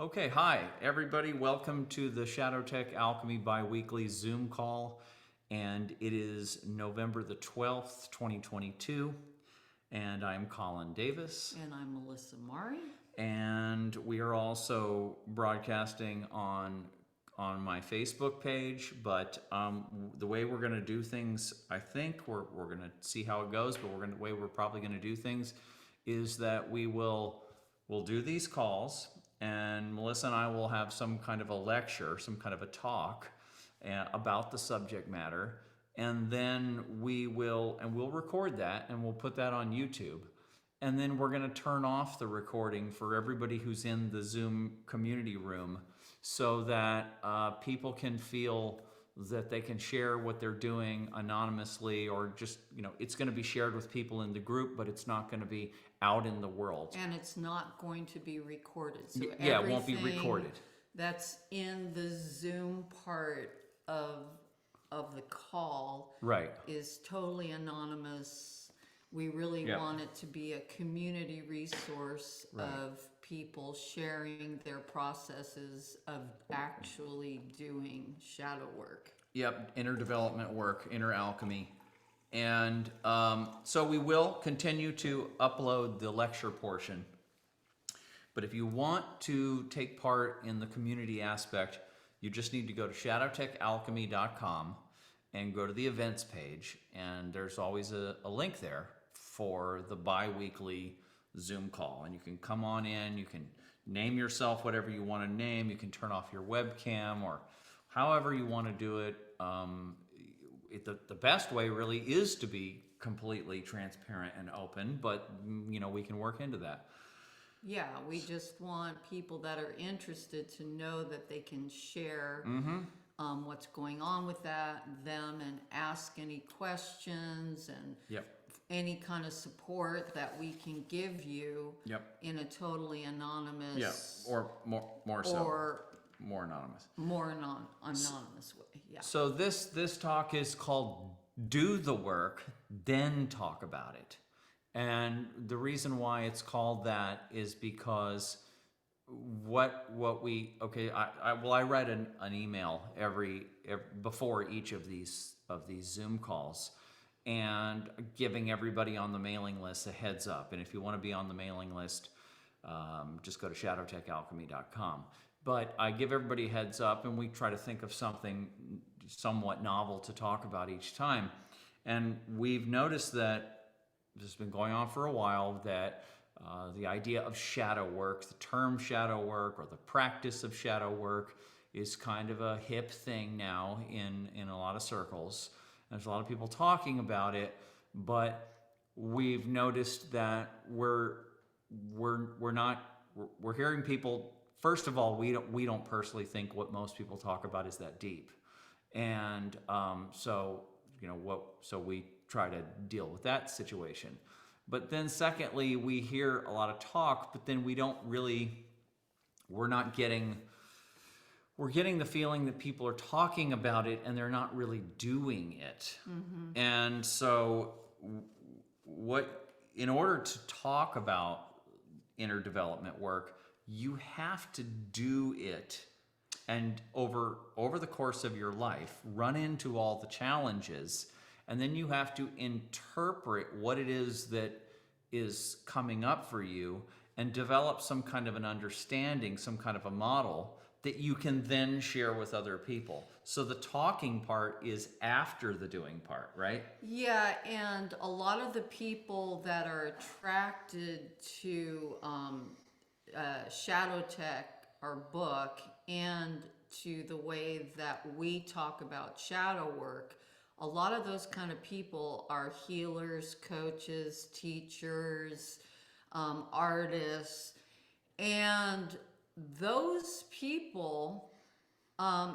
Okay, hi everybody. Welcome to the Shadow Tech Alchemy bi-weekly Zoom call. And it is November the 12th, 2022. And I'm Colin Davis. And I'm Melissa Mari. And we are also broadcasting on my Facebook page. But the way we're going to do things, I think we're going to see how it goes. But the way we're probably going to do things is that we'll do these calls, and Melissa and I will have some kind of a lecture, some kind of a talk about the subject matter, and then we'll record that and we'll put that on YouTube. And then we're going to turn off the recording for everybody who's in the Zoom community room so that people can feel that they can share what they're doing anonymously, or just, it's going to be shared with people in the group, but it's not going to be out in the world. And it's not going to be recorded. So yeah, it won't be recorded. That's in the Zoom part of the call, right, is totally anonymous. We really want it to be a community resource of people sharing their processes of actually doing shadow work. Yep, inner development work, inner alchemy. And so we will continue to upload the lecture portion. But if you want to take part in the community aspect, you just need to go to shadowtechalchemy.com and go to the events page. And there's always a link there for the bi-weekly Zoom call. And you can come on in, you can name yourself whatever you want to name, you can turn off your webcam or however you want to do it. The best way really is to be completely transparent and open, but we can work into that. Yeah, we just want people that are interested to know that they can share what's going on with them and ask any questions and any kind of support that we can give you in a totally anonymous, or more so. Or more anonymous. More anonymous way, yeah. So this talk is called Do the Work, Then Talk About It. And the reason why it's called that is because I write an email every before each of these Zoom calls, and giving everybody on the mailing list a heads up. And if you want to be on the mailing list, just go to shadowtechalchemy.com. But I give everybody a heads up, and we try to think of something somewhat novel to talk about each time. And we've noticed that this has been going on for a while, that the idea of shadow work, the term shadow work, or the practice of shadow work is kind of a hip thing now in a lot of circles. There's a lot of people talking about it, but we've noticed that we're hearing people. First of all, we don't personally think what most people talk about is that deep, and so we try to deal with that situation. But then secondly, we hear a lot of talk, but then we're getting the feeling that people are talking about it and they're not really doing it. Mm-hmm. And so in order to talk about inner development work, you have to do it, and over the course of your life, run into all the challenges, and then you have to interpret what it is that is coming up for you and develop some kind of an understanding, some kind of a model that you can then share with other people. So the talking part is after the doing part, right? Yeah, and a lot of the people that are attracted to Shadow Tech, our book, and to the way that we talk about shadow work, a lot of those kind of people are healers, coaches, teachers, artists, and those people,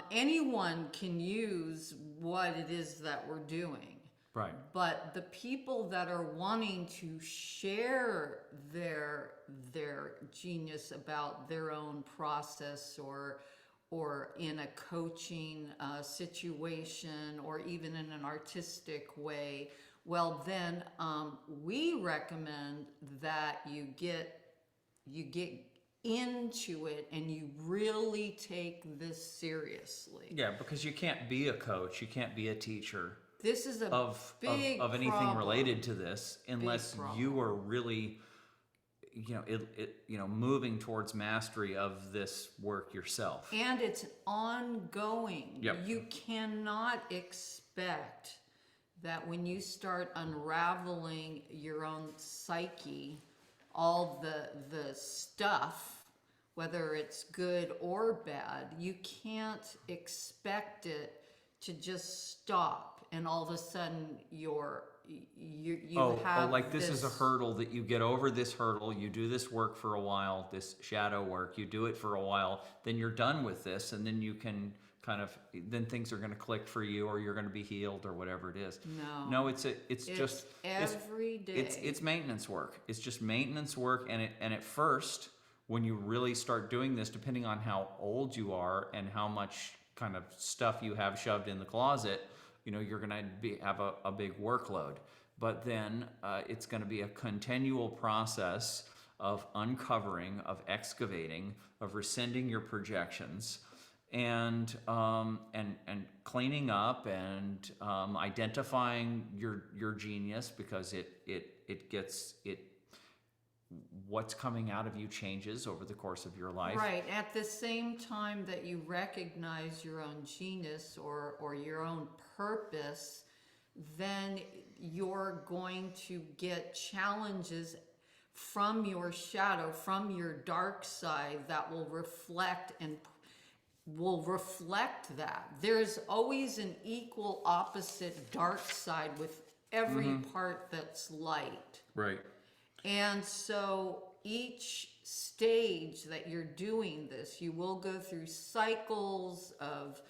anyone can use what it is that we're doing. Right. But the people that are wanting to share their genius about their own process, or in a coaching situation, or even in an artistic way, well then we recommend that you get into it and you really take this seriously. Yeah, because you can't be a coach, you can't be a teacher This is a of big of anything problem. related to this unless problem. you are really, moving towards mastery of this work yourself. And it's ongoing. Yep. You cannot expect that when you start unraveling your own psyche, all the stuff, whether it's good or bad, you can't expect it to just stop and all of a sudden you have like this is a hurdle that you get over. This hurdle, you do this work for a while, this shadow work, you do it for a while, then you're done with this, and then you can then things are going to click for you, or you're going to be healed, or whatever it is. No, it's just every day. It's maintenance work. It's just maintenance work, and at first, when you really start doing this, depending on how old you are and how much kind of stuff you have shoved in the closet, you're going to have a big workload. But then it's going to be a continual process of uncovering, of excavating, of rescinding your projections, and cleaning up and identifying your genius, because what's coming out of you changes over the course of your life. Right. At the same time that you recognize your own genius or your own purpose, then you're going to get challenges from your shadow, from your dark side, that will reflect that. There's always an equal opposite dark side with every part that's light. Right. And so each stage that you're doing this, you will go through cycles of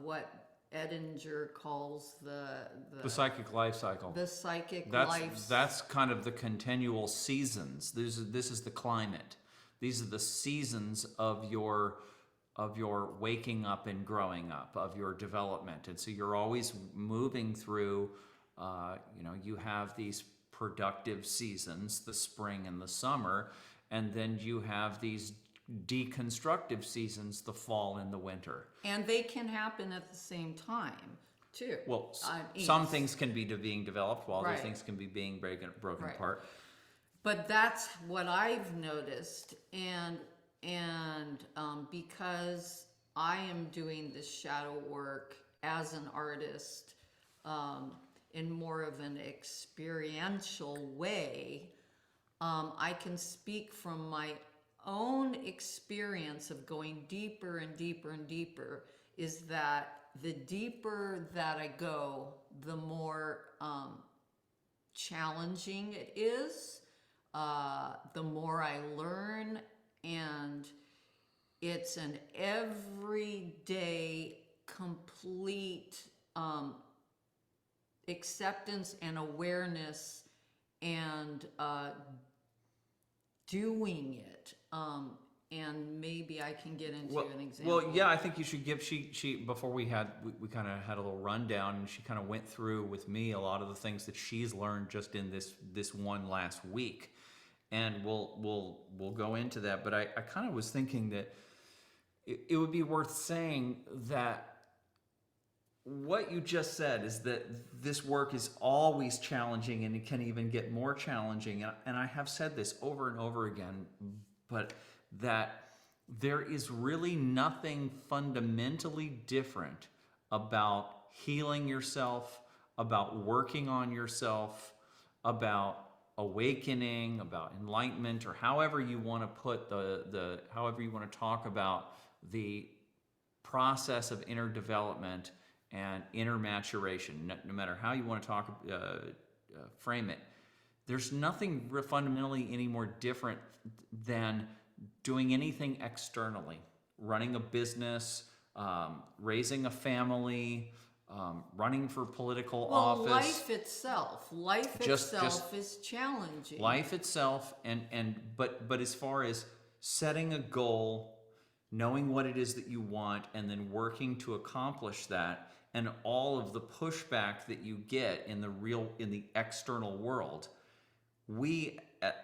what Edinger calls the psychic life cycle. The psychic life. That's kind of the continual seasons. This is the climate. These are the seasons of your waking up and growing up, of your development. And so you're always moving through, you have these productive seasons, the spring and the summer, and then you have these deconstructive seasons, the fall and the winter. And they can happen at the same time, too. Well, some things can be being developed while other things can be being broken apart. But that's what I've noticed, and because I am doing this shadow work as an artist in more of an experiential way, I can speak from my own experience of going deeper and deeper and deeper, is that the deeper that I go, the more challenging it is, the more I learn, and it's an everyday complete acceptance and awareness and doing it. And maybe I can get into an example. Well, yeah, I think you should give. She before we kind of had a little rundown, and she kind of went through with me a lot of the things that she's learned just in this one last week, and we'll go into that. But I kind of was thinking that it would be worth saying that what you just said is that this work is always challenging, and it can even get more challenging. And I have said this over and over again, but that there is really nothing fundamentally different about healing yourself, about working on yourself, about awakening, about enlightenment, or however you want to put however you want to talk about the process of inner development and inner maturation. No matter how you want to frame it, there's nothing fundamentally any more different than doing anything externally, running a business, raising a family, running for political office. Life itself is challenging. Life itself, but as far as setting a goal, knowing what it is that you want, and then working to accomplish that, and all of the pushback that you get in the external world,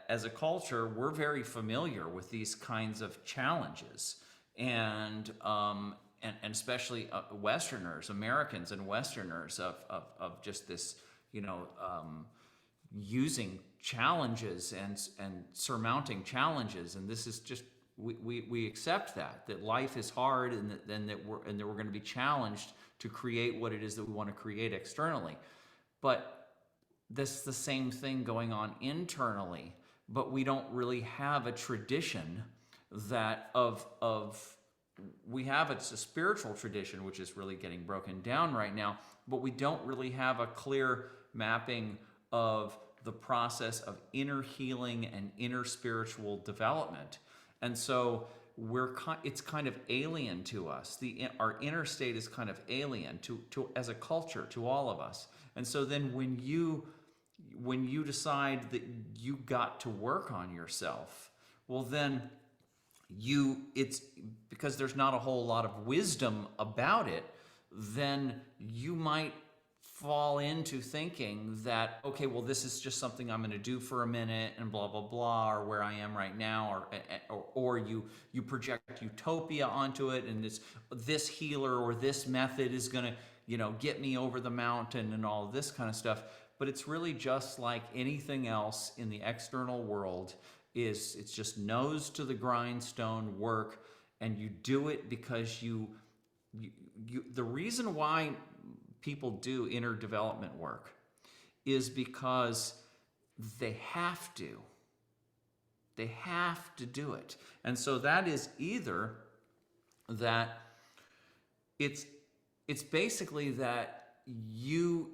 as a culture, we're very familiar with these kinds of challenges, and and especially Westerners, Americans, and Westerners of just this, you know, using challenges and surmounting challenges, and this is just we accept that life is hard, and that we're going to be challenged to create what it is that we want to create externally, but this the same thing going on internally, but we don't really have a tradition that of we have it's a spiritual tradition which is really getting broken down right now, but we don't really have a clear mapping of the process of inner healing and inner spiritual development. And so it's kind of alien to us. Our inner state is kind of alien to as a culture to all of us. And so then when you decide that you got to work on yourself, well then it's because there's not a whole lot of wisdom about it, then you might fall into thinking that, okay, well, this is just something I'm going to do for a minute and blah blah blah, or where I am right now, or you project utopia onto it, and this healer or this method is going to, you know, get me over the mountain and all this kind of stuff. But it's really just like anything else in the external world. It's just nose to the grindstone work, and you do it because you the reason why people do inner development work is because they have to do it. And so that is either that it's basically that you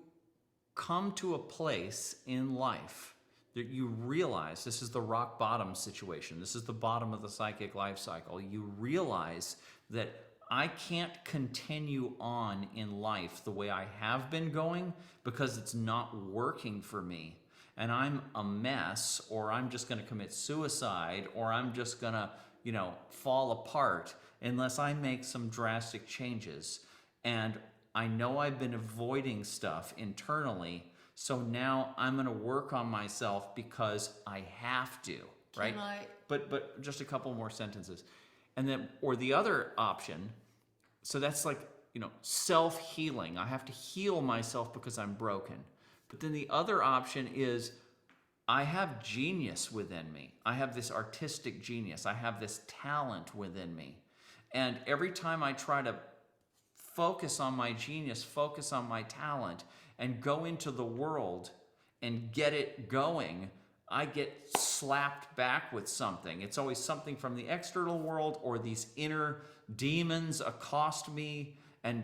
come to a place in life that you realize this is the rock bottom situation. This is the bottom of the psychic life cycle. You realize that I can't continue on in life the way I have been going because it's not working for me. And I'm a mess, or I'm just going to commit suicide, or I'm just going to, you know, fall apart unless I make some drastic changes. And I know I've been avoiding stuff internally, so now I'm going to work on myself because I have to, right? But just a couple more sentences. And then, or the other option, so that's like, you know, self-healing. I have to heal myself because I'm broken. But then the other option is I have genius within me. I have this artistic genius. I have this talent within me. And every time I try to focus on my genius, focus on my talent, and go into the world and get it going, I get slapped back with something. It's always something from the external world, or these inner demons accost me and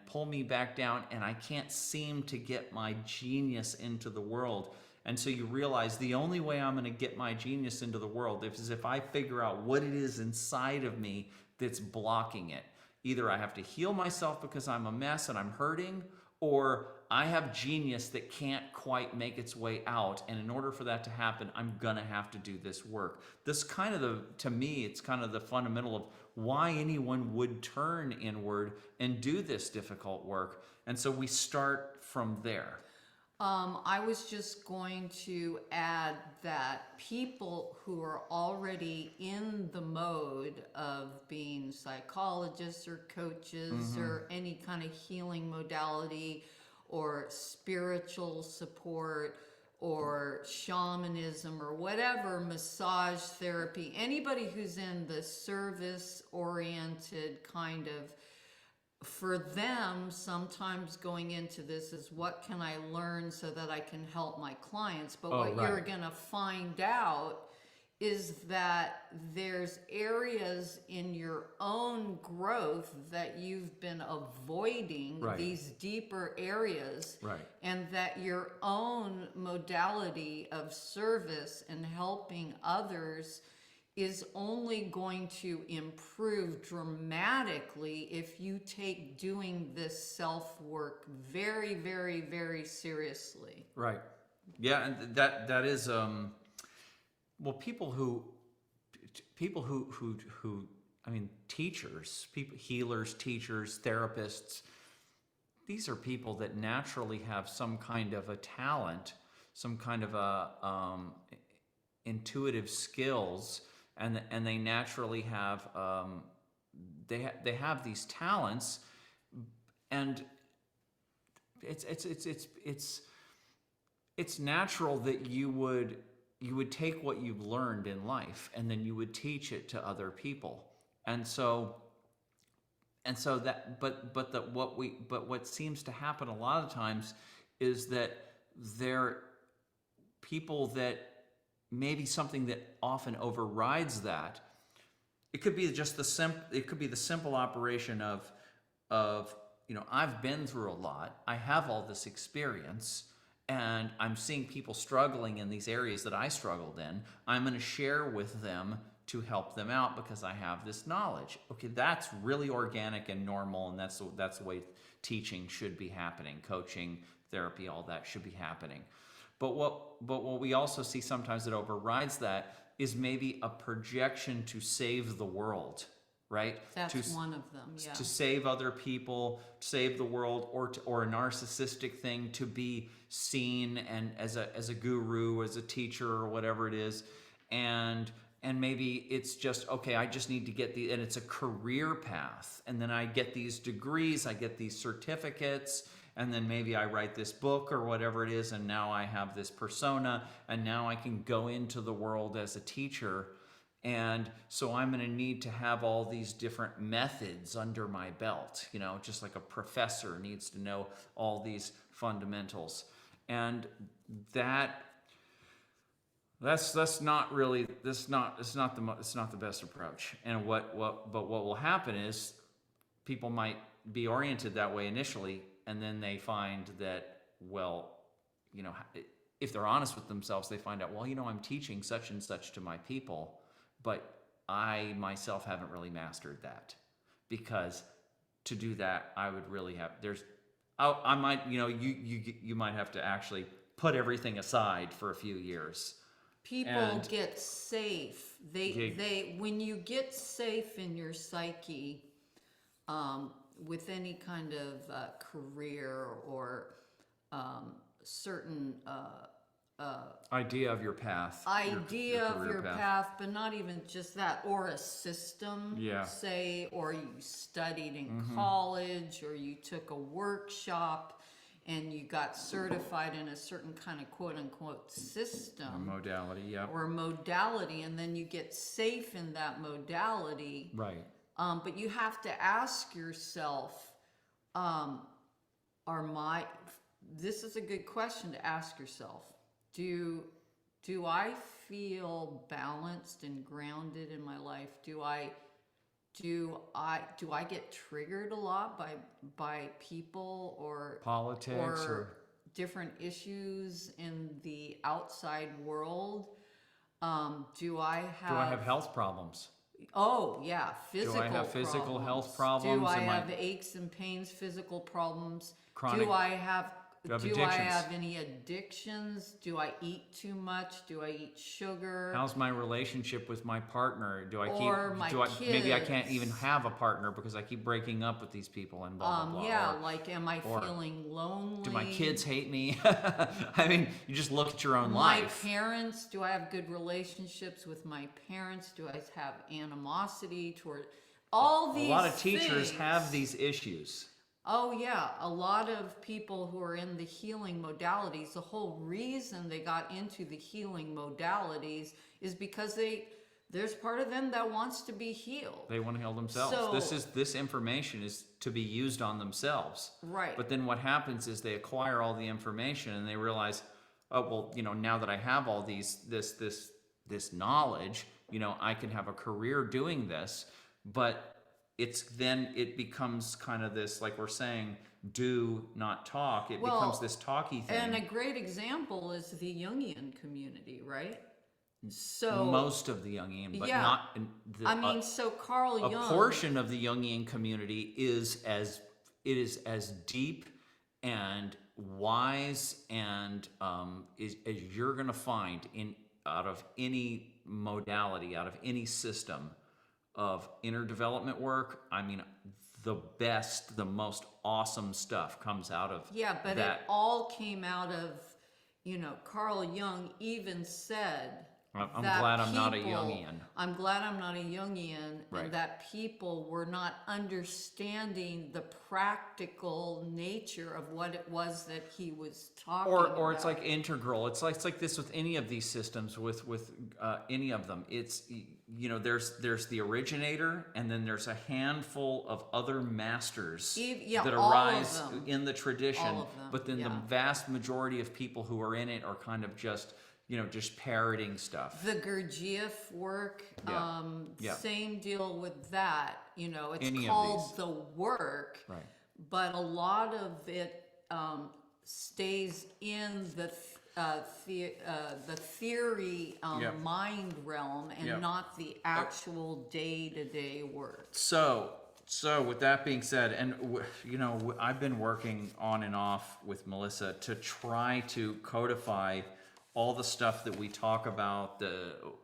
pull me back down, and I can't seem to get my genius into the world. And so you realize the only way I'm going to get my genius into the world is if I figure out what it is inside of me that's blocking it. Either I have to heal myself because I'm a mess and I'm hurting, or I have genius that can't quite make its way out, and in order for that to happen, I'm gonna have to do this work. This kind of to me, it's kind of the fundamental of why anyone would turn inward and do this difficult work. And so we start from there. I was just going to add that people who are already in the mode of being psychologists or coaches or any kind of healing modality or spiritual support or shamanism or whatever, massage therapy, anybody who's in the service-oriented kind of, for them, sometimes going into this is what can I learn so that I can help my clients. But what you're going to find out is that there's areas in your own growth that you've been avoiding, these deeper areas, and that your own modality of service and helping others is only going to improve dramatically if you take doing this self-work very, very, very seriously. Right. Yeah, and that is well, people who I mean, teachers, healers, teachers, therapists, these are people that naturally have some kind of a talent some kind of intuitive skills, and they naturally have they have these talents, and it's natural that you would take what you've learned in life and then you would teach it to other people. And so that but what seems to happen a lot of times is that there people that maybe something that often overrides that. It could be just the simple operation of I've been through a lot. I have all this experience, and I'm seeing people struggling in these areas that I struggled in. I'm going to share with them to help them out because I have this knowledge. Okay, that's really organic and normal, and that's the way teaching should be happening. Coaching, therapy, all that should be happening. But what we also see sometimes that overrides that is maybe a projection to save the world, right? That's one of them, yeah. To save other people, save the world, or a narcissistic thing to be seen and as a guru, as a teacher, or whatever it is, and maybe it's just, okay, I just need to get and it's a career path, and then I get these degrees, I get these certificates, and then maybe I write this book or whatever it is, and now I have this persona, and now I can go into the world as a teacher. And so I'm going to need to have all these different methods under my belt, just like a professor needs to know all these fundamentals. And that's not really, it's not the best approach. And what will happen is people might be oriented that way initially, and then they find that, if they're honest with themselves, they find out, I'm teaching such and such to my people, but I myself haven't really mastered that, because to do that, I would really have, I might, you might have to actually put everything aside for a few years. People get safe. When you get safe in your psyche, with any kind of career or certain idea of your path. Your path, but not even just that, or a system, say, or you studied in college, or you took a workshop and you got certified in a certain kind of quote unquote system. Or modality, and then you get safe in that modality. Right. But you have to ask yourself, this is a good question to ask yourself. Do I feel balanced and grounded in my life? Do I get triggered a lot by people or politics or different issues in the outside world? Do I have health problems? Oh yeah, physical. Do I have physical health problems? Do I have aches and pains, physical problems? Chronic. Do I have addictions? Any addictions? Do I eat too much? Do I eat sugar? How's my relationship with my partner? Kids? Maybe I can't even have a partner because I keep breaking up with these people and blah blah blah. Yeah, am I feeling lonely? Do my kids hate me? I mean, you just look at your own My life. parents, do I have good relationships with my parents? Do I have animosity toward all these? A lot of teachers things have these issues. Oh yeah, a lot of people who are in the healing modalities, the whole reason they got into the healing modalities is because there's part of them that wants to be healed. They want to heal themselves. So, this information is to be used on themselves. Right. But then what happens is they acquire all the information and they realize, oh well, now that I have all this knowledge, I can have a career doing this, but it becomes kind of this, like we're saying, do not talk. It becomes this talky thing. And a great example is the Jungian community, right? So most of the Jungian, but yeah, not. So Carl Jung. A portion of the Jungian community is as deep and wise and as you're going to find out of any modality, out of any system of inner development work. I mean, the best, the most awesome stuff comes out of but that. it all came out of Carl Jung even said I'm that glad I'm not a people- Jungian. I'm glad I'm not a Jungian, Right. and that people were not understanding the practical nature of what it was that he was talking about. Or it's like integral. It's like this with any of these systems, with any of them. It's there's the originator, and then there's a handful of other masters Yeah, that all of arise them. in the tradition. All of them, But then the yeah. vast majority of people who are in it are kind of just parroting stuff. The Gurdjieff work, Yeah. Yeah. same deal with that. It's Any of called these. the work, Right. but a lot of it stays in the theory Yep. mind realm and Yep. not the actual day-to-day work. So with that being said, and I've been working on and off with Melissa to try to codify all the stuff that we talk about,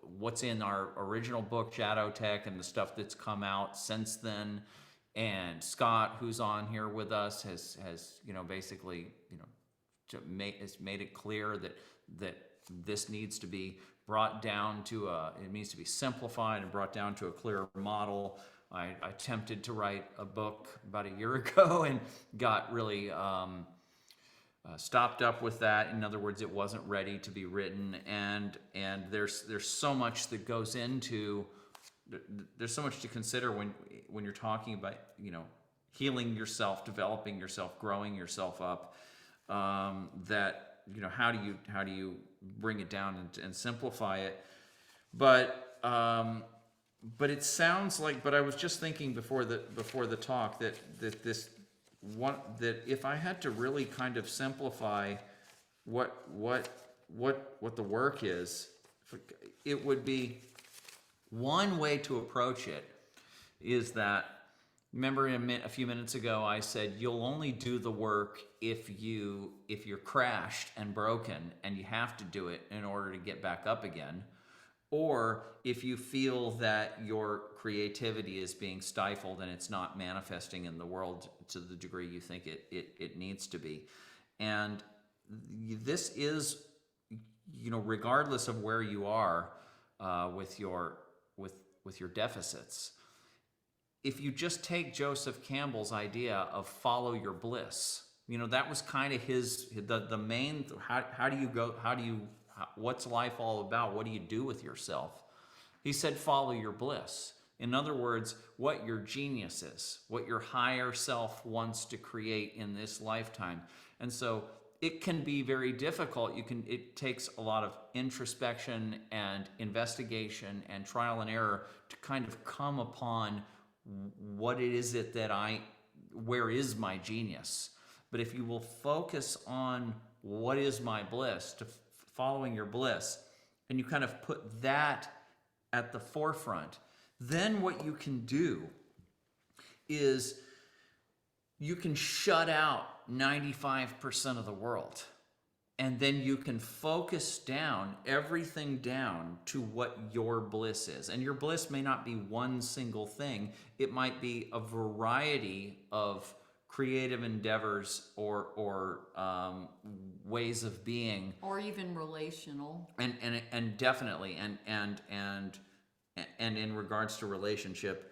what's in our original book, Shadow Tech, and the stuff that's come out since then. And Scott, who's on here with us, has basically has made it clear that this needs to be brought down to it needs to be simplified and brought down to a clearer model. I attempted to write a book about a year ago and got really stopped up with that. In other words, it wasn't ready to be written, and there's so much that goes into. There's so much to consider when you're talking about healing yourself, developing yourself, growing yourself up. That how do you bring it down and simplify it? But it sounds like. But I was just thinking before the talk that if I had to really kind of simplify what the work is, it would be one way to approach it is that. Remember a few minutes ago I said you'll only do the work if you're crashed and broken and you have to do it in order to get back up again, or if you feel that your creativity is being stifled and it's not manifesting in the world to the degree you think it needs to be. And this is regardless of where you are with your deficits. If you just take Joseph Campbell's idea of follow your bliss, that was kind of the main. How do you what's life all about? What do you do with yourself? He said, follow your bliss. In other words, what your genius is, what your higher self wants to create in this lifetime. And so it can be very difficult. It takes a lot of introspection and investigation and trial and error to kind of come upon what it is where is my genius? But if you will focus on what is my bliss, to following your bliss, and you kind of put that at the forefront, then what you can do is you can shut out 95% of the world. And then you can focus everything down to what your bliss is. And your bliss may not be one single thing. It might be a variety of creative endeavors or ways of being. Or even relational. And definitely, and in regards to relationship,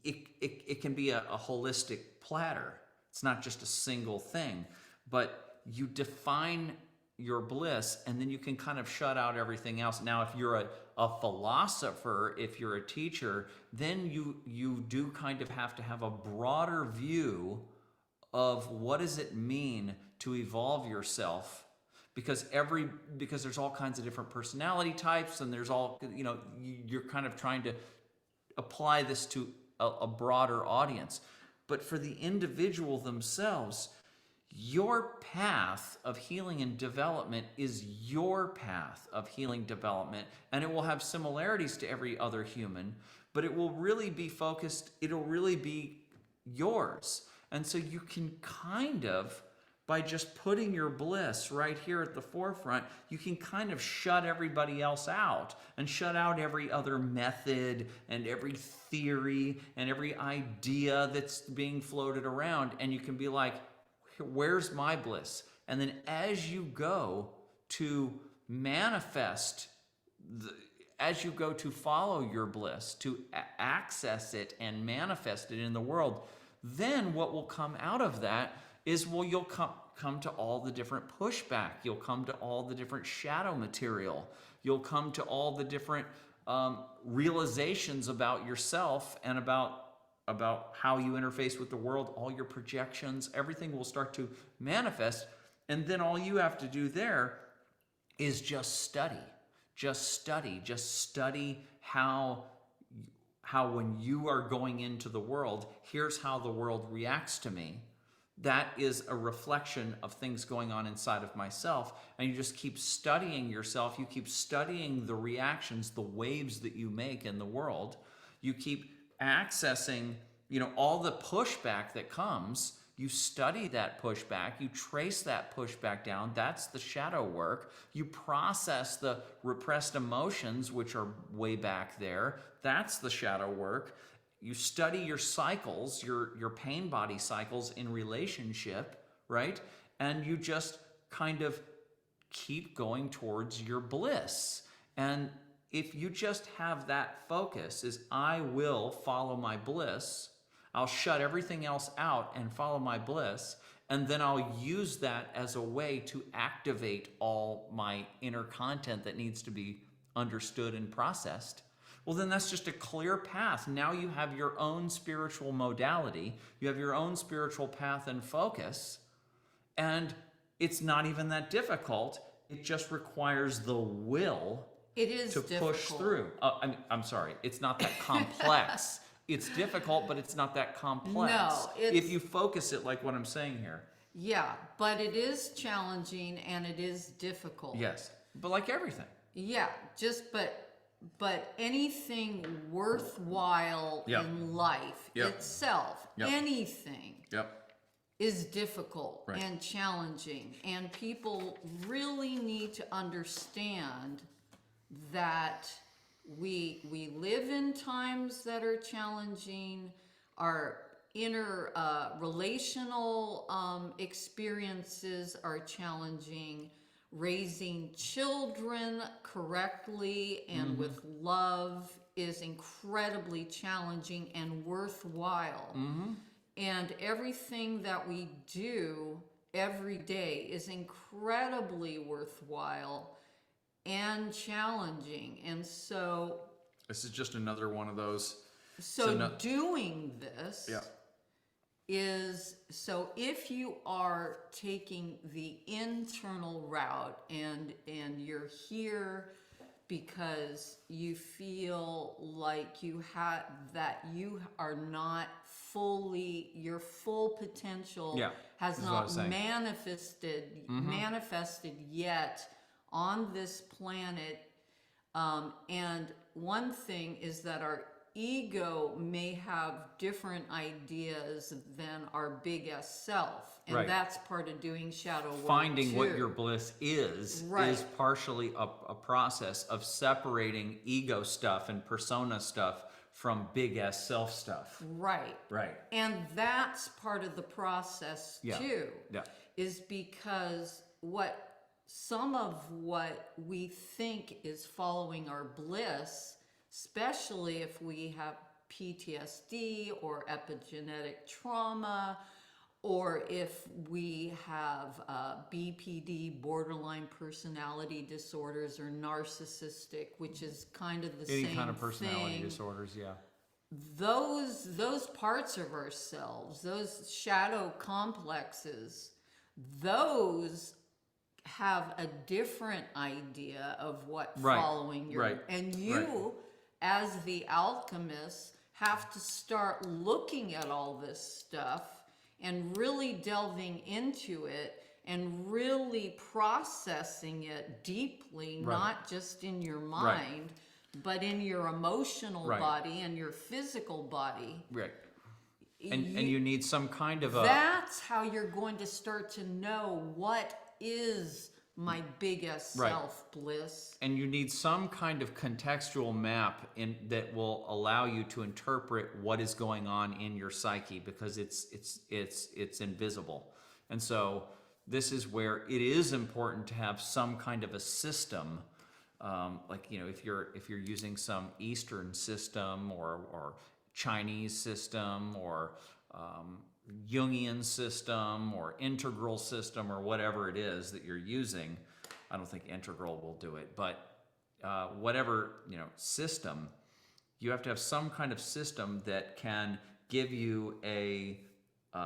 it can be a holistic platter. It's not just a single thing, but you define your bliss, and then you can kind of shut out everything else. Now, if you're a philosopher, if you're a teacher, then you do kind of have to have a broader view of what does it mean to evolve yourself, because there's all kinds of different personality types, and there's all you're kind of trying to apply this to a broader audience. But for the individual themselves, your path of healing and development is your path of healing development, and it will have similarities to every other human, but it will really be focused, it'll really be yours. And so you can kind of, by just putting your bliss right here at the forefront, you can kind of shut everybody else out and shut out every other method and every theory and every idea that's being floated around, and you can be like, where's my bliss? And then as you go to manifest, as you go to follow your bliss, to access it and manifest it in the world, then what will come out of that is, well, you'll come to all the different pushback. You'll come to all the different shadow material. You'll come to all the different realizations about yourself and about how you interface with the world, all your projections, everything will start to manifest. And then all you have to do there is just study. Just study how when you are going into the world, here's how the world reacts to me. That is a reflection of things going on inside of myself. And you just keep studying yourself. You keep studying the reactions, the waves that you make in the world. You keep accessing, all the pushback that comes. You study that pushback. You trace that pushback down. That's the shadow work. You process the repressed emotions, which are way back there. That's the shadow work. You study your cycles, your pain body cycles in relationship, right? And you just kind of keep going towards your bliss. And if you just have that focus, is I will follow my bliss, I'll shut everything else out and follow my bliss, and then I'll use that as a way to activate all my inner content that needs to be understood and processed. Well, then that's just a clear path. Now you have your own spiritual modality. You have your own spiritual path and focus. And it's not even that difficult. It just requires the will to push through. I'm sorry. It's not that complex. It's difficult, but it's not that complex. No, if you focus it like what I'm saying here. Yeah, but it is challenging and it is difficult. Yes, but like everything. Yeah, but anything worthwhile in life itself, anything is difficult and challenging. And people really need to understand that we live in times that are challenging. Our inner relational experiences are challenging. Raising children correctly and with love is incredibly challenging and worthwhile. And everything that we do every day is incredibly worthwhile and challenging. And so this is just another one of those. So doing this is, so if you are taking the internal route and you're here because you feel like you are not fully, your full potential has not manifested yet on this planet. And one thing is that our ego may have different ideas than our big S self. And that's part of doing shadow work. Finding what your bliss is partially a process of separating ego stuff and persona stuff from big S self stuff. Right. And that's part of the process too. Is because some of what we think is following our bliss, especially if we have PTSD or epigenetic trauma, or if we have BPD, borderline personality disorders, or narcissistic, which is kind of the same thing. Any kind of personality disorders, Those parts of ourselves, those shadow complexes, those have a different idea of what following your... And you... as the alchemist, have to start looking at all this stuff and really delving into it and really processing it deeply, not just in your mind, but in your emotional body and your physical body. And you need some kind of That's how you're going to start to know what is my biggest self bliss. And you need some kind of contextual map that will allow you to interpret what is going on in your psyche, because it's invisible. And so this is where it is important to have some kind of a system. Like, you know, if you're using some Eastern system or Chinese system or Jungian system or integral system or whatever it is that you're using, I don't think integral will do it, but whatever, you know, system, you have to have some kind of system that can give you a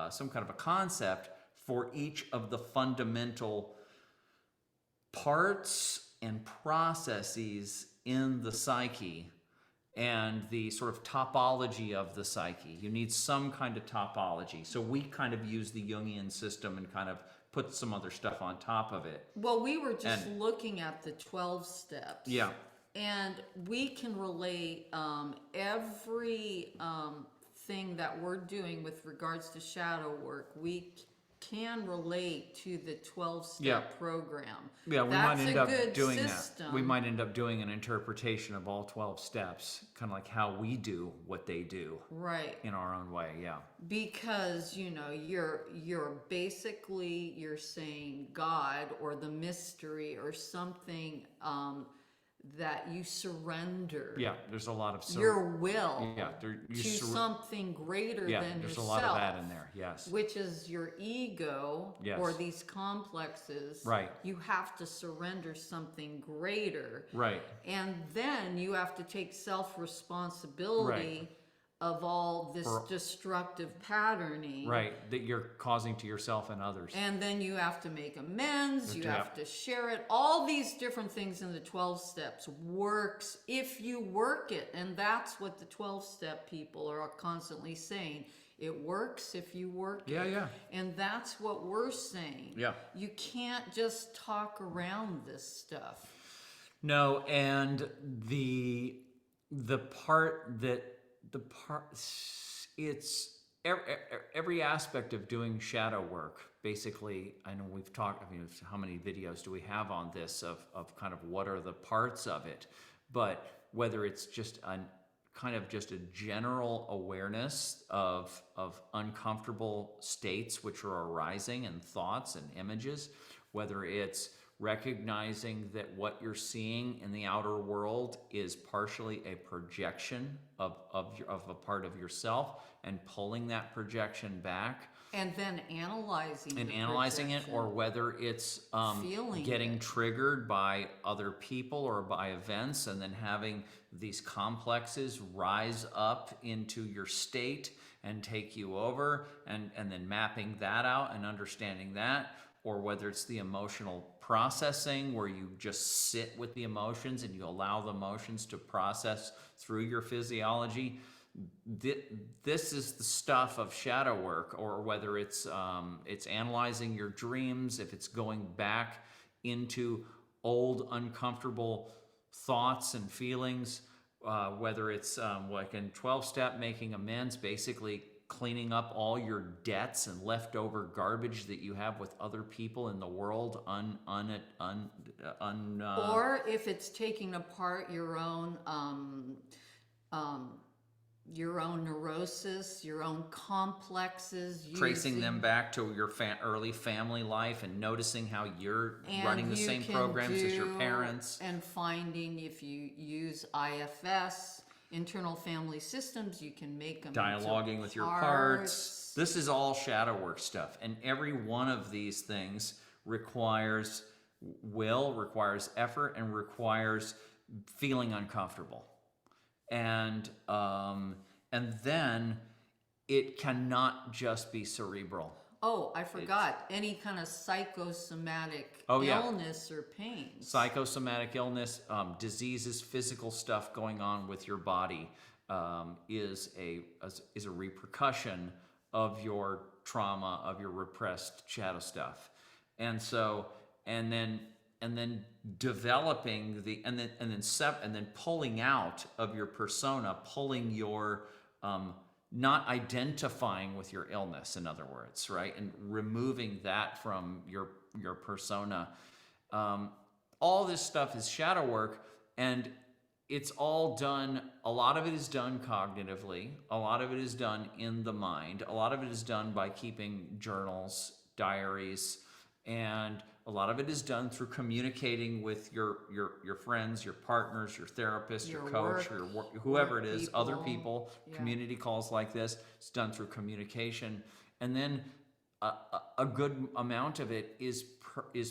some kind of a concept for each of the fundamental parts and processes in the psyche and the sort of topology of the psyche. You need some kind of topology. So we kind of use the Jungian system and kind of put some other stuff on top of it. Well, we were just looking at the 12 steps. Yeah. And we can relate every thing that we're doing with regards to shadow work. We can relate to the 12-step program. Yeah, we That's might end a up good doing system. that. We might end up doing an interpretation of all 12 steps, kind of like how we do what they do. Right. In our own way, yeah. Because, you know, you're basically, you're saying God or the mystery or something that you surrender. Yeah, there's a lot of your will you to something greater than yourself. There's a lot of that in there, yes. Which is your ego or these complexes. Right. You have to surrender something greater. Right. And then you have to take self-responsibility of all this destructive patterning. Right, that you're causing to yourself and others. And then you have to make amends, you have to share it. All these different things in the 12 steps works if you work it. And that's what the 12-step people are constantly saying. It works if you work it. Yeah. And that's what we're saying. Yeah. You can't just talk around this stuff. No, and the part it's every aspect of doing shadow work. Basically, I know we've talked, I mean, how many videos do we have on this of kind of what are the parts of it, but whether it's just a kind of just a general awareness of uncomfortable states which are arising and thoughts and images, whether it's recognizing that what you're seeing in the outer world is partially a projection of a part of yourself and pulling that projection back. And then analyzing it, or whether it's getting triggered by other people or by events and then having these complexes rise up into your state and take you over and then mapping that out and understanding that, or whether it's the emotional processing where you just sit with the emotions and you allow the emotions to process through your physiology. This is the stuff of shadow work, or whether it's analyzing your dreams, if it's going back into old uncomfortable thoughts and feelings, whether it's like in 12-step making amends, basically cleaning up all your debts and leftover garbage that you have with other people in the world, or if it's taking apart your own neurosis, your own complexes, tracing them back to your early family life and noticing how you're running the same programs as your parents, and finding if you use IFS, internal family systems, you can make them dialoguing with your parts. This is all shadow work stuff, and every one of these things requires will, requires effort, and requires feeling uncomfortable. And then it cannot just be cerebral. Oh, I forgot. Any kind of psychosomatic illness or pain. Psychosomatic illness, diseases, physical stuff going on with your body is a repercussion of your trauma, of your repressed shadow stuff. And so, and then developing and then pulling out of your persona, pulling your not identifying with your illness, in other words, right? And removing that from your persona. All this stuff is shadow work, and it's all done, a lot of it is done cognitively, a lot of it is done in the mind, a lot of it is done by keeping journals, diaries, And a lot of it is done through communicating with your friends, your partners, your therapist, your coach, whoever it is, other people, community calls like this. It's done through communication. And then a good amount of it is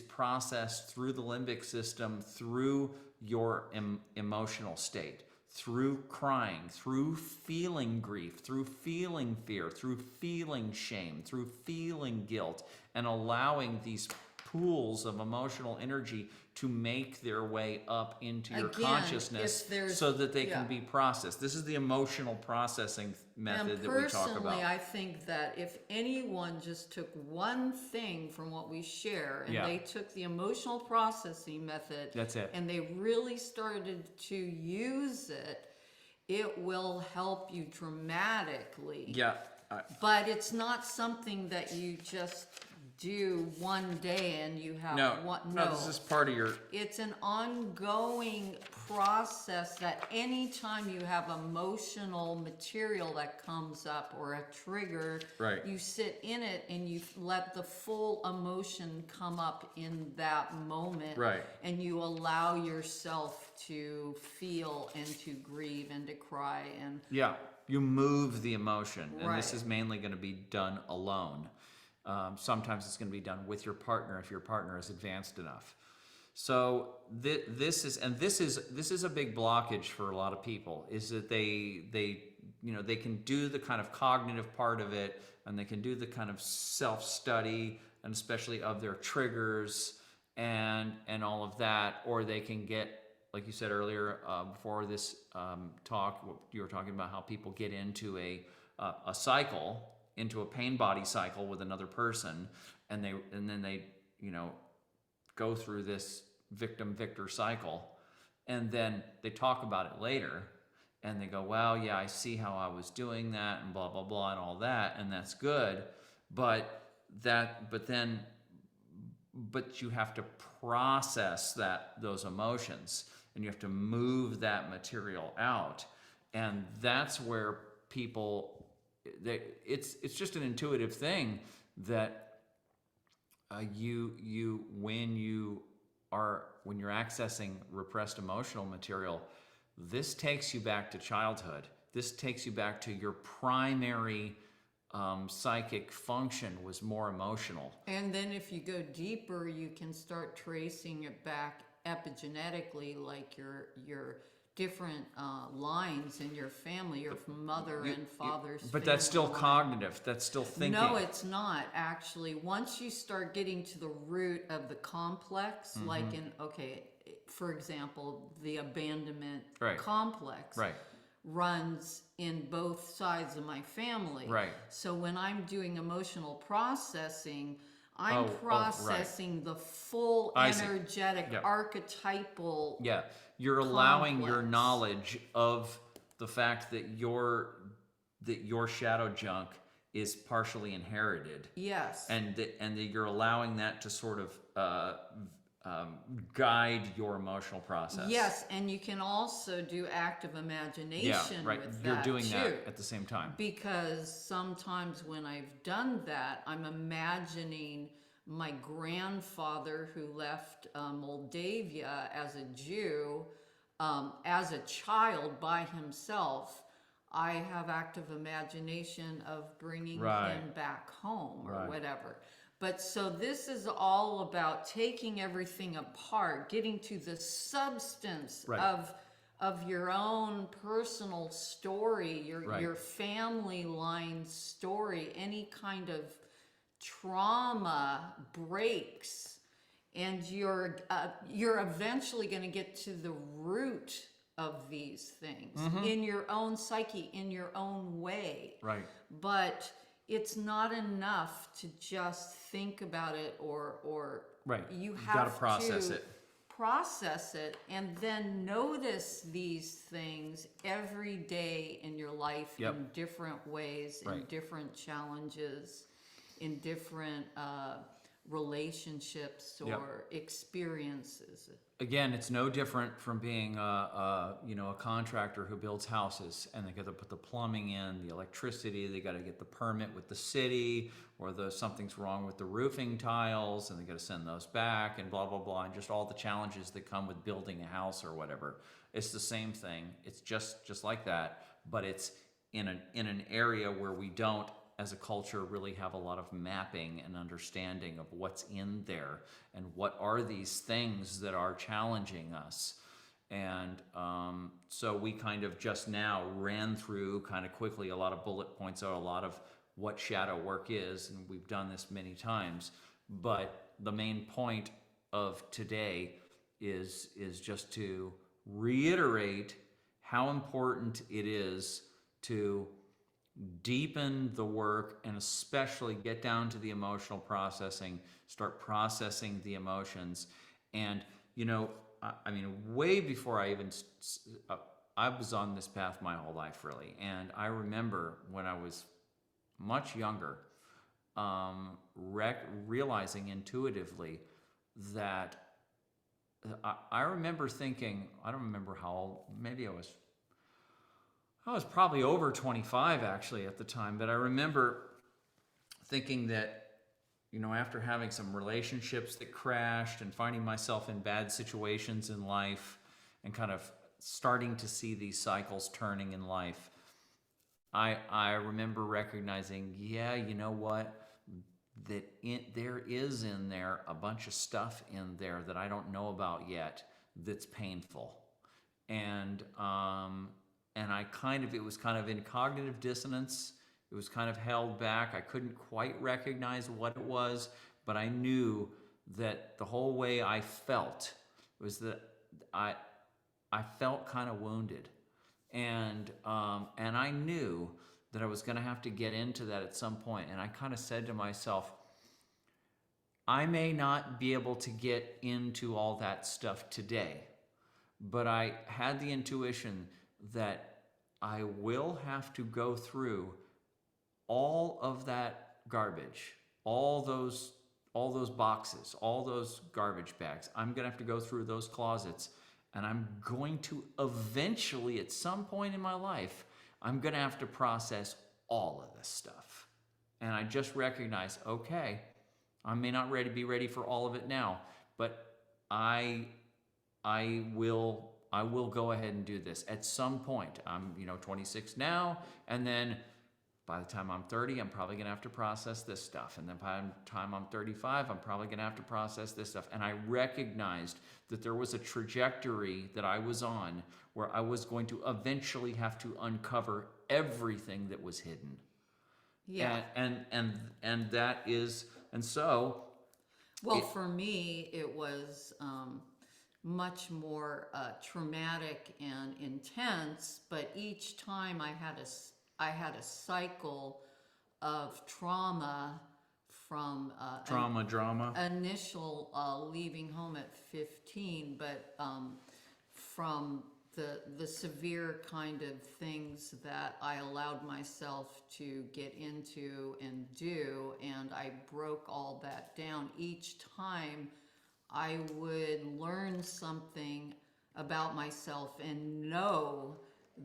processed through the limbic system, through your emotional state, through crying, through feeling grief, through feeling fear, through feeling shame, through feeling guilt, and allowing these pools of emotional energy to make their way up into your consciousness so that they can be processed. This is the emotional processing method that we talk about. Personally, I think that if anyone just took one thing from what we share and they took the emotional processing method, that's it, and they really started to use it, it will help you dramatically. Yeah. But it's not something that you just do one day and you have no, this is part of your... It's an ongoing process that anytime you have emotional material that comes up or a trigger, you sit in it and you let the full emotion come up in that moment, and you allow yourself to feel and to grieve and to cry and you move the emotion, and this is mainly going to be done alone. Sometimes it's going to be done with your partner if your partner is advanced enough. So this is a big blockage for a lot of people, is that they can do the kind of cognitive part of it, and they can do the kind of self-study, and especially of their triggers and all of that, or they can get, like you said earlier before this talk, you were talking about how people get into a cycle, into a pain body cycle with another person, and then they go through this victim-victor cycle, and then they talk about it later, and they go, well, yeah, I see how I was doing that, and blah blah blah and all that, and that's good, but you have to process those emotions, and you have to move that material out, and that's where people... It's just an intuitive thing that when you're accessing repressed emotional material, this takes you back to childhood. This takes you back to your primary psychic function was more emotional. And then if you go deeper, you can start tracing it back epigenetically, like your different lines in your family, your mother and father's but that's still cognitive. That's still thinking. No, it's not, actually. Once you start getting to the root of the complex, like for example, the abandonment complex runs in both sides of my family. So when I'm doing emotional processing, I'm processing the full energetic archetypal You're allowing your knowledge of the fact that your shadow junk is partially inherited. Yes. And that you're allowing that to sort of guide your emotional process. Yes, and you can also do active imagination with that. You're doing that at the same time. Because sometimes when I've done that, I'm imagining my grandfather who left Moldavia as a Jew, as a child by himself. I have active imagination of bringing him back home or whatever. But so this is all about taking everything apart, getting to the substance of your own personal story, your family line story, any kind of trauma breaks, and you're eventually going to get to the root of these things in your own psyche, in your own way. But it's not enough to just think about it or you have to process it and then notice these things every day in your life in different ways, in different challenges, in different relationships Yep. or experiences. Again, it's no different from being a contractor who builds houses, and they got to put the plumbing in, the electricity. They got to get the permit with the city, or something's wrong with the roofing tiles, and they got to send those back, and blah blah blah, and just all the challenges that come with building a house or whatever. It's the same thing. It's just like that, but it's in an area where we don't, as a culture, really have a lot of mapping and understanding of what's in there and what are these things that are challenging us. And so we kind of just now ran through kind of quickly a lot of bullet points or a lot of what shadow work is, and we've done this many times. But the main point of today is just to reiterate how important it is to deepen the work and especially get down to the emotional processing, start processing the emotions. And, I mean, way before I even, I was on this path my whole life, really. And I remember when I was much younger, realizing intuitively that I remember thinking, I don't remember how old, maybe I was probably over 25 actually at the time, but I remember thinking that, after having some relationships that crashed and finding myself in bad situations in life and kind of starting to see these cycles turning in life, I remember recognizing, yeah, you know what? There is in there a bunch of stuff in there that I don't know about yet that's painful. And it was kind of in cognitive dissonance. It was kind of held back. I couldn't quite recognize what it was, but I knew that the whole way I felt was that I felt kind of wounded. And I knew that I was going to have to get into that at some point. And I kind of said to myself, I may not be able to get into all that stuff today, but I had the intuition that I will have to go through all of that garbage, all those boxes, all those garbage bags. I'm going to have to go through those closets, and I'm going to eventually, at some point in my life, I'm going to have to process all of this stuff. And I just recognized, okay, I may not be ready for all of it now, but I will go ahead and do this at some point. I'm 26 now, and then by the time I'm 30, I'm probably gonna have to process this stuff. And then by the time I'm 35, I'm probably gonna have to process this stuff. And I recognized that there was a trajectory that I was on where I was going to eventually have to uncover everything that was hidden. Yeah. And that is, and so. Well, for me, it was much more traumatic and intense, but each time I had a cycle of trauma from Drama. initial leaving home at 15, but from the severe kind of things that I allowed myself to get into and do, and I broke all that down. Each time I would learn something about myself and know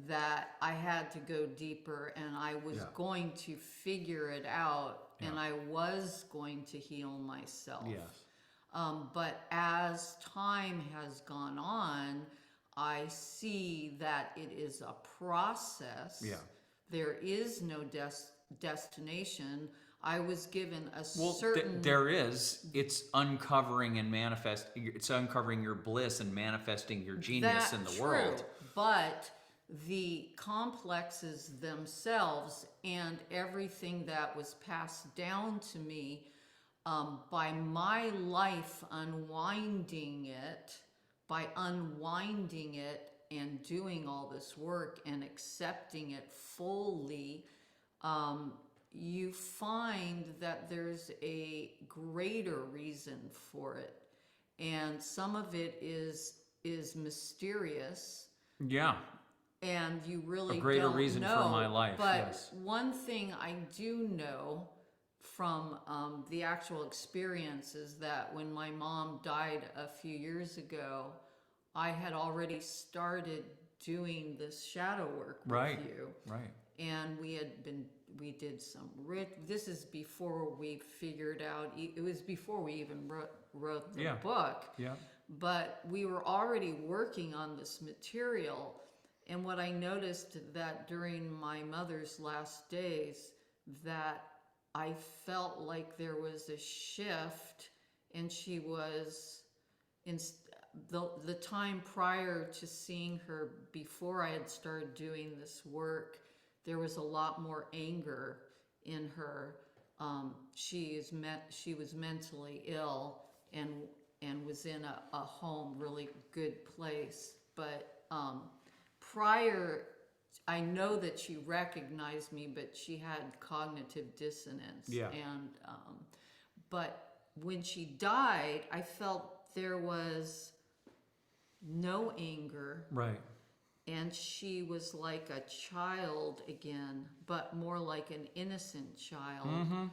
that I had to go deeper, and I was going to figure it out, and I was going to heal myself. Yes. But as time has gone on, I see that it is a process. Yeah. There is no destination. I was given a certain... there is. It's uncovering and it's uncovering your bliss and manifesting your genius in the world. But the complexes themselves and everything that was passed down to me by my life unwinding it, and doing all this work and accepting it fully, you find that there's a greater reason for it. And some of it is mysterious. Yeah. And you really a greater don't reason know. for my life. But yes. one thing I do know from the actual experience is that when my mom died a few years ago, I had already started doing this shadow work with Right. you. Right. And we did some this is before we figured out, it was before we even wrote the book. Yeah. But we were already working on this material. And what I noticed that during my mother's last days, that I felt like there was a shift, and she was in the time prior to seeing her, before I had started doing this work, there was a lot more anger in her. She was mentally ill and was in a home, really good place. But prior, I know that she recognized me, but she had cognitive dissonance. Yeah. And but when she died, I felt there was no anger. Right. And she was like a child again, but more like an innocent child. Mm-hmm.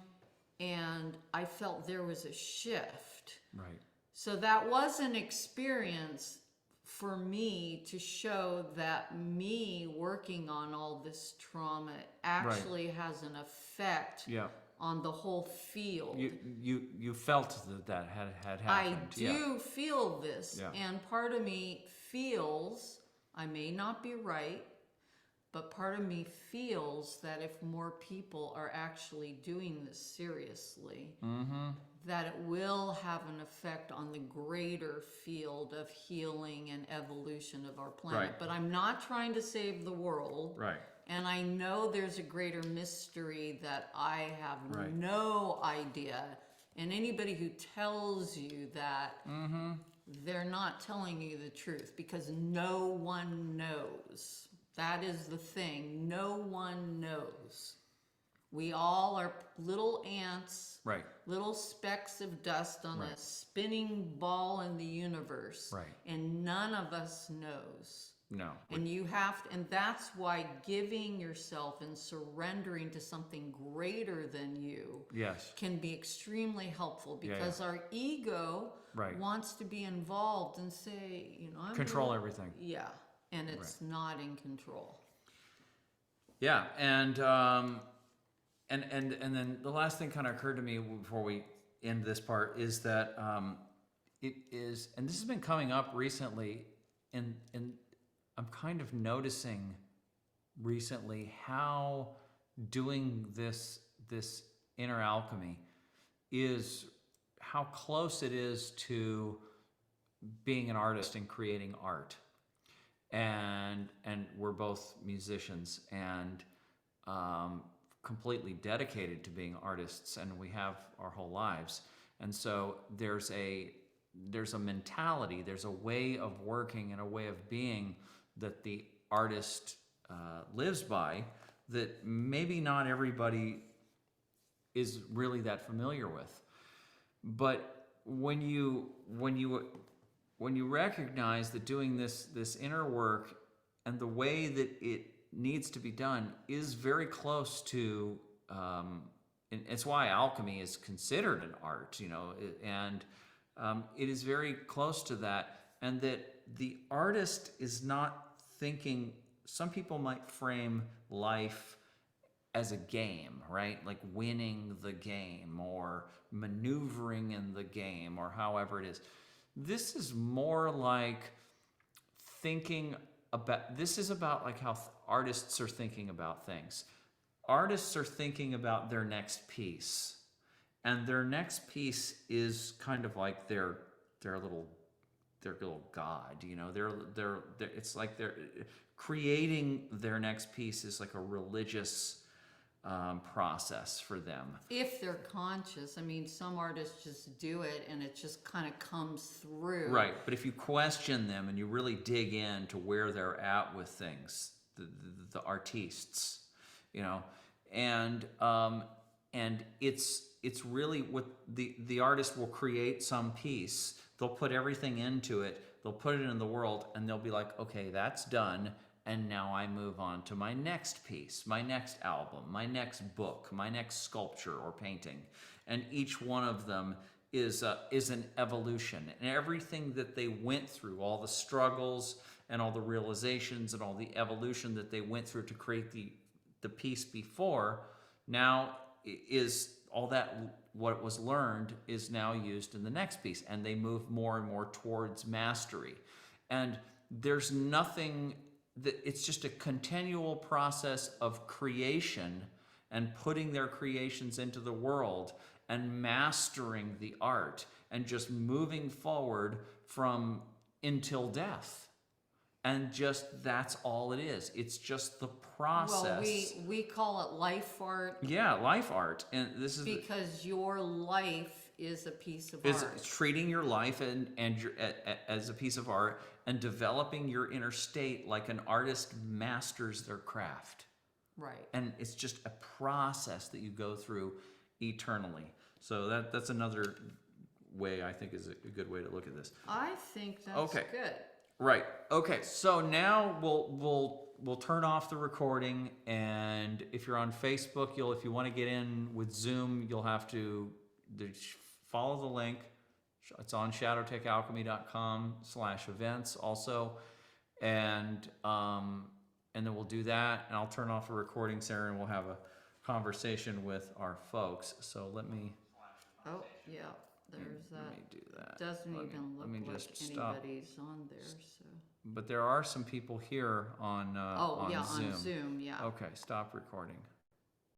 And I felt there was a shift. Right. So that was an experience for me to show that me working on all this trauma actually has an effect on the whole field. You felt that had happened. I do feel this, and part of me feels, I may not be right, but part of me feels that if more people are actually doing this seriously, that it will have an effect on the greater field of healing and evolution of our planet. Right. But I'm not trying to save the world. Right. And I know there's a greater mystery that I have Right. no idea. And anybody who tells you that, they're not telling you the truth, because no one knows. That is the thing. No one knows. We all are little ants, Right. little specks of dust on a spinning ball in the universe. Right. And none of us knows. No. And you have to, and that's why giving yourself and surrendering to something greater than you can be extremely helpful, because our ego wants to be involved and say, I'm control everything. Yeah. And it's not in control. Yeah, and then the last thing kind of occurred to me before we end this part is that it is, and this has been coming up recently, and I'm kind of noticing recently how doing this inner alchemy is, how close it is to being an artist and creating art. And we're both musicians and completely dedicated to being artists, and we have our whole lives. And so there's a mentality, there's a way of working and a way of being that the artist lives by that maybe not everybody is really that familiar with. But when you recognize that doing this inner work and the way that it needs to be done is very close to, and it's why alchemy is considered an art, and it is very close to that, and that the artist is not thinking, some people might frame life as a game, right? Like winning the game or maneuvering in the game or however it is. This is more like thinking about, this is about like how artists are thinking about things. Artists are thinking about their next piece, and their next piece is kind of like their little god, they're it's like they're creating their next piece is like a religious process for them. If they're conscious. I mean, some artists just do it and it just kind of comes through. Right, but if you question them and you really dig into where they're at with things, the artistes, and it's really what the artist will create some piece. They'll put everything into it. They'll put it in the world, and they'll be like, okay, that's done. and now I move on to my next piece, my next album, my next book, my next sculpture or painting. And each one of them is an evolution. And everything that they went through, all the struggles and all the realizations and all the evolution that they went through to create the piece before, now is all that what was learned is now used in the next piece, and they move more and more towards mastery. And there's nothing that, it's just a continual process of creation and putting their creations into the world and mastering the art and just moving forward from until death. And just that's all it is. It's just the process. Well, we call it life art. Yeah, life art. And this is because your life is a piece of is art. treating your life and your, as a piece of art and developing your inner state like an artist masters their craft. Right. And it's just a process that you go through eternally. So that's another way I think is a good way to look at this. I think that's Okay. good. Right. Okay. So now we'll turn off the recording, and if you're on Facebook, if you want to get in with Zoom, you'll have to follow the link. It's on shadowtechalchemy.com/events also, and then we'll do that, and I'll turn off the recording, Sarah, and we'll have a conversation with our folks. So let me. Oh yeah, there's that. Let me do that. Doesn't Let even look me like just stop. anybody's on there. So. But there are some people here on Oh on yeah, Zoom. on Zoom. Yeah. Okay, stop recording.